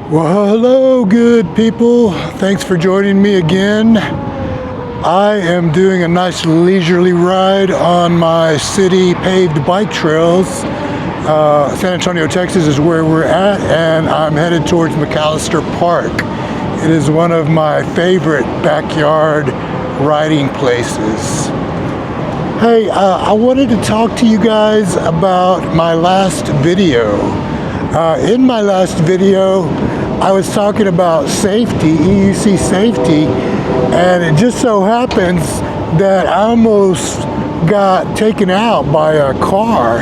Well, hello, good people. Thanks for joining me again. I am doing a nice leisurely ride on my city paved bike trails. San Antonio, Texas is where we're at, and I'm headed towards McAllister Park. It is one of my favorite backyard riding places. Hey, I wanted to talk to you guys about my last video. In my last video, I was talking about safety, EUC safety, and it just so happens that I almost got taken out by a car.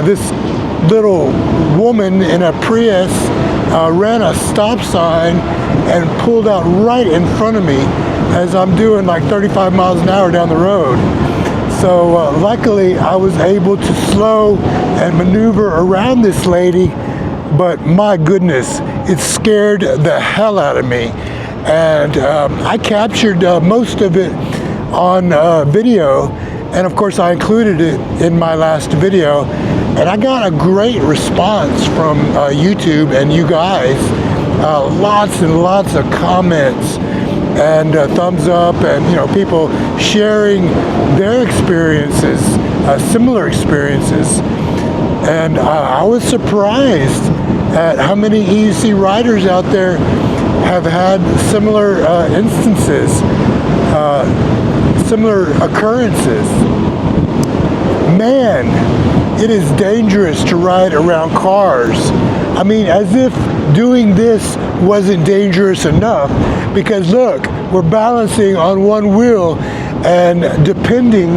This little woman in a Prius ran a stop sign and pulled out right in front of me as I'm doing like 35 miles an hour down the road. So luckily I was able to slow and maneuver around this lady, but my goodness, it scared the hell out of me. And I captured most of it on video, and of course I included it in my last video, and I got a great response from YouTube and you guys. Lots and lots of comments and thumbs up, and people sharing their experiences, similar experiences. And I was surprised at how many EUC riders out there have had similar instances, similar occurrences. Man, it is dangerous to ride around cars. I mean, as if doing this wasn't dangerous enough, because look, we're balancing on one wheel and depending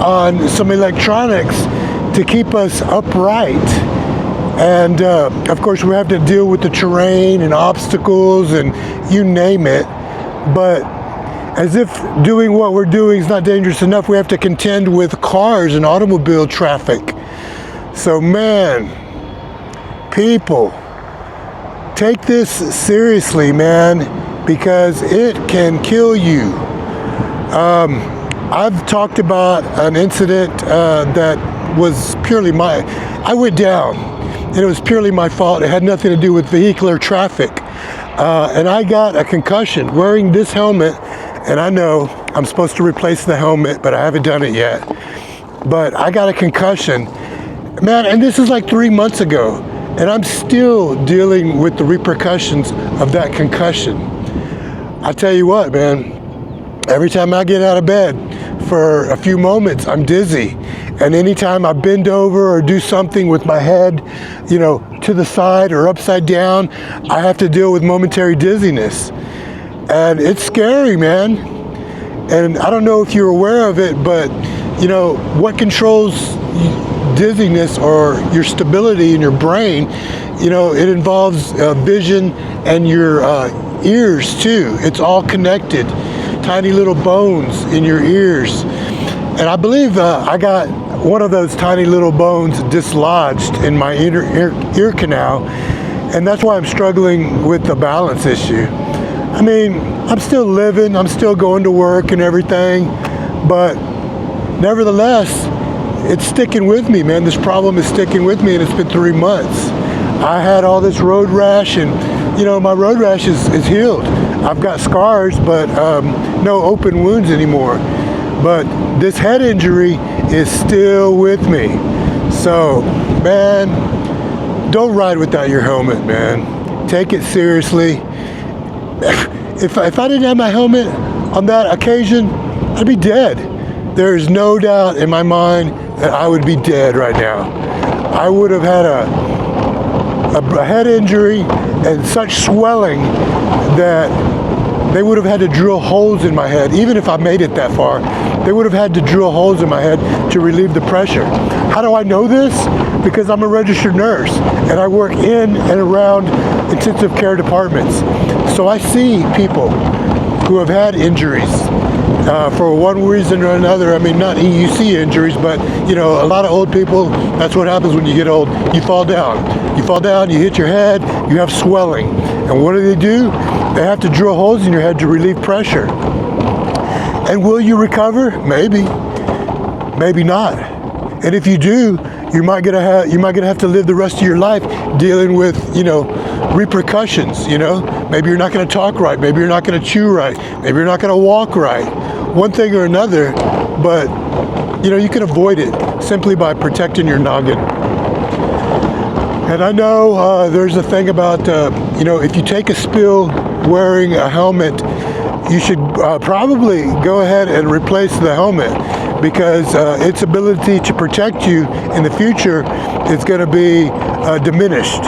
on some electronics to keep us upright. And of course we have to deal with the terrain and obstacles and you name it. But as if doing what we're doing is not dangerous enough, we have to contend with cars and automobile traffic. So man, people, take this seriously, man, because it can kill you. I've talked about an incident that was purely I went down, and it was purely my fault. It had nothing to do with vehicular traffic. And I got a concussion wearing this helmet, and I know I'm supposed to replace the helmet, but I haven't done it yet. But I got a concussion, man, and this is like 3 months ago, and I'm still dealing with the repercussions of that concussion. I tell you what, man, every time I get out of bed for a few moments, I'm dizzy. And anytime I bend over or do something with my head, to the side or upside down, I have to deal with momentary dizziness. And it's scary, man. And I don't know if you're aware of it, but what controls dizziness or your stability in your brain, it involves vision and your ears too. It's all connected. Tiny little bones in your ears. And I believe I got one of those tiny little bones dislodged in my inner ear canal, and that's why I'm struggling with the balance issue. I mean, I'm still living, I'm still going to work and everything, but nevertheless, it's sticking with me, man. This problem is sticking with me, and it's been 3 months. I had all this road rash, and my road rash is healed. I've got scars, but no open wounds anymore. But this head injury is still with me. So, man, don't ride without your helmet, man. Take it seriously. If I didn't have my helmet on that occasion, I'd be dead. There is no doubt in my mind that I would be dead right now. I would have had a head injury and such swelling that they would have had to drill holes in my head. Even if I made it that far, they would have had to drill holes in my head to relieve the pressure. How do I know this? Because I'm a registered nurse and I work in and around intensive care departments. So I see people who have had injuries for one reason or another. I mean, not EUC injuries, but a lot of old people, that's what happens when you get old. You fall down. You fall down, you hit your head, you have swelling. And what do? They have to drill holes in your head to relieve pressure. And will you recover? Maybe. Maybe not. And if you do, you might gonna have to live the rest of your life dealing with, repercussions, you know? Maybe you're not going to talk right, maybe you're not going to chew right, maybe you're not going to walk right, one thing or another, but you know, you can avoid it simply by protecting your noggin. And I know there's a thing about, you know, if you take a spill wearing a helmet, you should probably go ahead and replace the helmet, because its ability to protect you in the future is going to be diminished.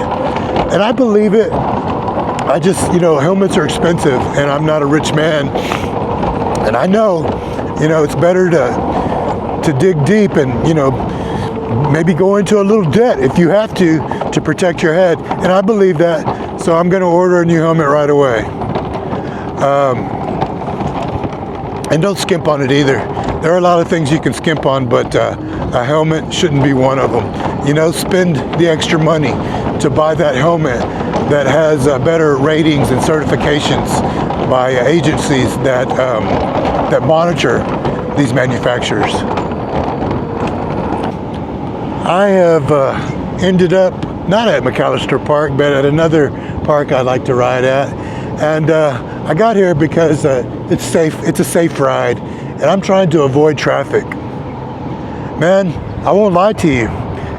And I believe it. I just, you know, helmets are expensive, and I'm not a rich man. And I know, you know, it's better to dig deep and, you know, maybe go into a little debt if you have to protect your head. And I believe that, so I'm going to order a new helmet right away. And don't skimp on it either. There are a lot of things you can skimp on, but a helmet shouldn't be one of them. You know, spend the extra money to buy that helmet that has better ratings and certifications by agencies that that monitor these manufacturers. I have ended up not at McAllister Park, but at another park I like to ride at, and I got here because it's safe. It's a safe ride, and I'm trying to avoid traffic. Man, I won't lie to you.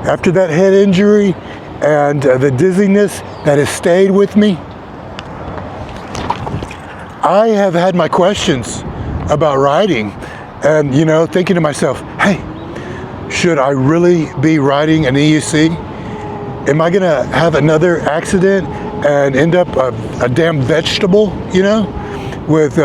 After that head injury and the dizziness that has stayed with me, I have had my questions about riding, and you know, thinking to myself, hey, should I really be riding an EUC? Am I gonna have another accident and end up a damn vegetable, you know, with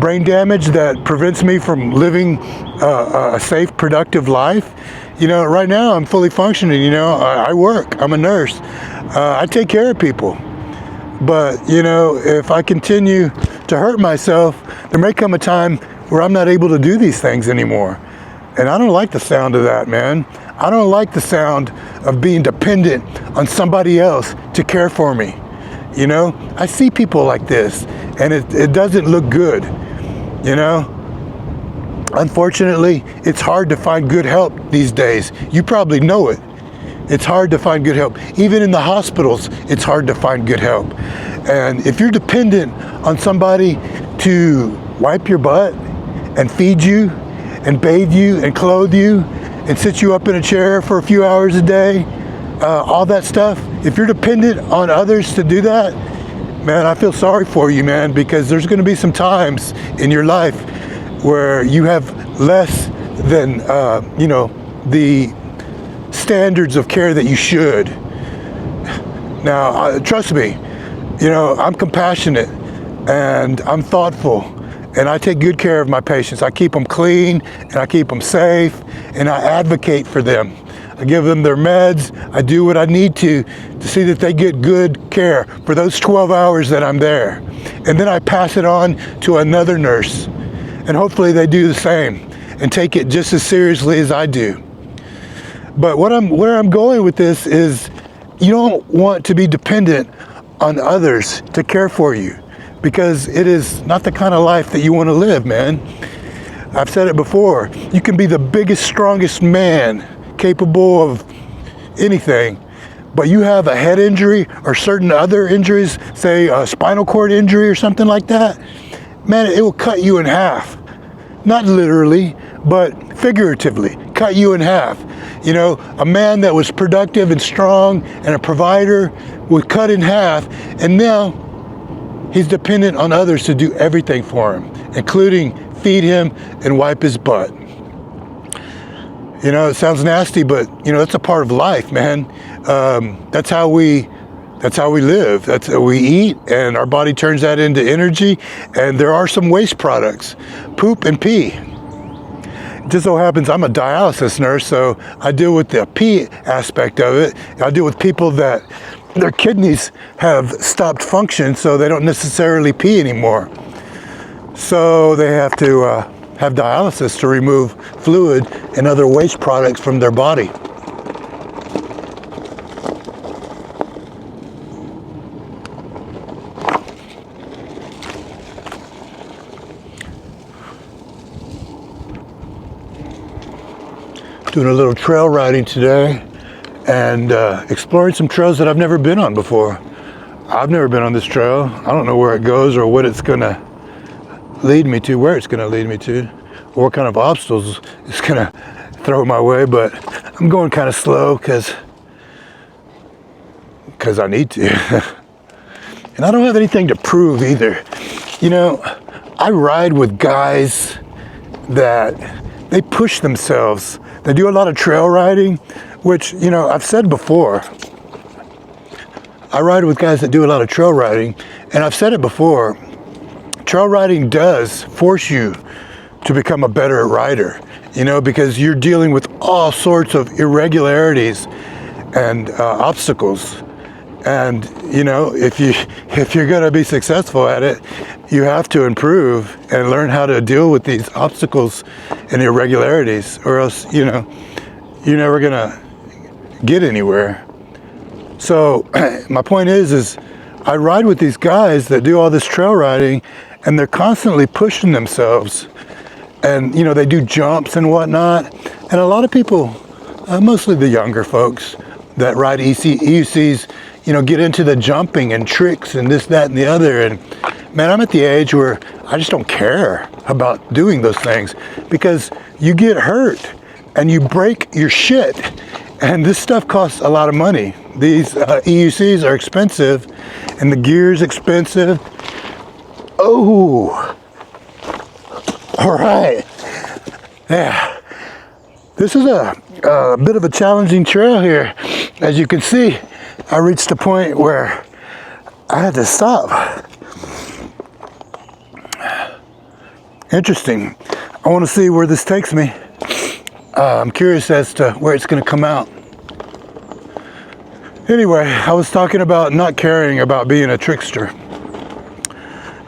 brain damage that prevents me from living a safe, productive life? You know, right now I'm fully functioning, you know, I work, I'm a nurse, I take care of people. But, you know, if I continue to hurt myself, there may come a time where I'm not able to do these things anymore. And I don't like the sound of that, man. I don't like the sound of being dependent on somebody else to care for me. You know, I see people like this, and it doesn't look good, you know. Unfortunately, it's hard to find good help these days. You probably know it. It's hard to find good help. Even in the hospitals, it's hard to find good help. And if you're dependent on somebody to wipe your butt and feed you and bathe you and clothe you and sit you up in a chair for a few hours a day, all that stuff, if you're dependent on others to do that, man, I feel sorry for you, man, because there's going to be some times in your life where you have less than, you know, the standards of care that you should. Now, trust me, you know, I'm compassionate and I'm thoughtful, and I take good care of my patients. I keep them clean and I keep them safe, and I advocate for them. I give them their meds. I do what I need to see that they get good care for those 12 hours that I'm there. And then I pass it on to another nurse, and hopefully they do the same and take it just as seriously as I do. But where I'm going with this is, you don't want to be dependent on others to care for you, because it is not the kind of life that you want to live, man. I've said it before. You can be the biggest, strongest man capable of anything, but you have a head injury or certain other injuries, say a spinal cord injury or something like that, man, it will cut you in half. Not literally, but figuratively, cut you in half. You know, a man that was productive and strong and a provider would cut in half, and now he's dependent on others to do everything for him, including feed him and wipe his butt. You know, it sounds nasty, but you know, that's a part of life, man. That's how we live. That's how we eat, and our body turns that into energy. And there are some waste products, poop and pee. It just so happens I'm a dialysis nurse, so I deal with the pee aspect of it. I deal with people that their kidneys have stopped function, so they don't necessarily pee anymore. So they have to have dialysis to remove fluid and other waste products from their body. Doing a little trail riding today and exploring some trails that I've never been on before. I've never been on this trail. I don't know where it goes or what it's gonna lead me to, where it's gonna lead me to, or what kind of obstacles it's gonna throw my way, but I'm going kind of slow because I need to. And I don't have anything to prove either. You know, I ride with guys that they push themselves. They do a lot of trail riding, which, you know, I've said before. I ride with guys that do a lot of trail riding, and I've said it before. Trail riding does force you to become a better rider, you know, because you're dealing with all sorts of irregularities and obstacles. And, you know, if you're going to be successful at it, you have to improve and learn how to deal with these obstacles and irregularities, or else, you know, you're never going to get anywhere. So my point is I ride with these guys that do all this trail riding, and they're constantly pushing themselves. And, you know, they do jumps and whatnot. And a lot of people, mostly the younger folks that ride EUCs, you know, get into the jumping and tricks and this, that, and the other. And man, I'm at the age where I just don't care about doing those things, because you get hurt and you break your shit. And this stuff costs a lot of money. These EUCs are expensive, and the gear's expensive. Oh, all right. Yeah, this is a bit of a challenging trail here. As you can see, I reached a point where I had to stop. Interesting. I want to see where this takes me. I'm curious as to where it's going to come out. Anyway, I was talking about not caring about being a trickster,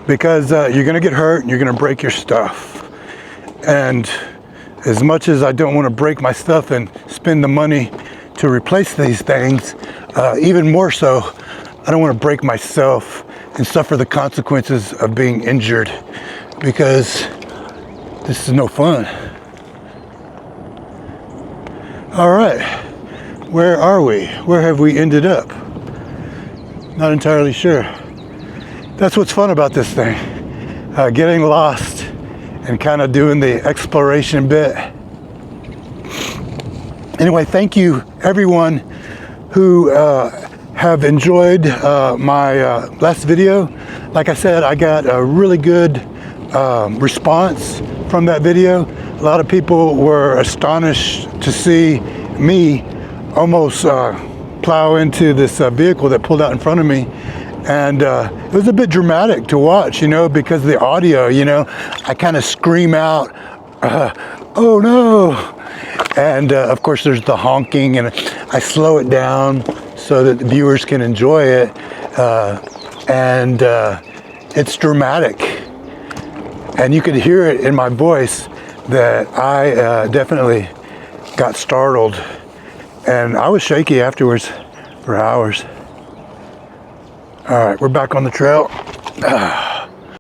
because you're going to get hurt and you're going to break your stuff. And as much as I don't want to break my stuff and spend the money to replace these things, even more so, I don't want to break myself and suffer the consequences of being injured, because this is no fun. All right, where are we? Where have we ended up? Not entirely sure. That's what's fun about this thing, getting lost and kind of doing the exploration bit. Anyway, thank you everyone who have enjoyed my last video. Like I said, I got a really good response from that video. A lot of people were astonished to see me almost plow into this vehicle that pulled out in front of me. And it was a bit dramatic to watch, you know, because the audio, you know, I kind of scream out, oh no. And of course there's the honking, and I slow it down so that the viewers can enjoy it. And it's dramatic. And you could hear it in my voice that I definitely got startled. And I was shaky afterwards for hours. All right, we're back on the trail.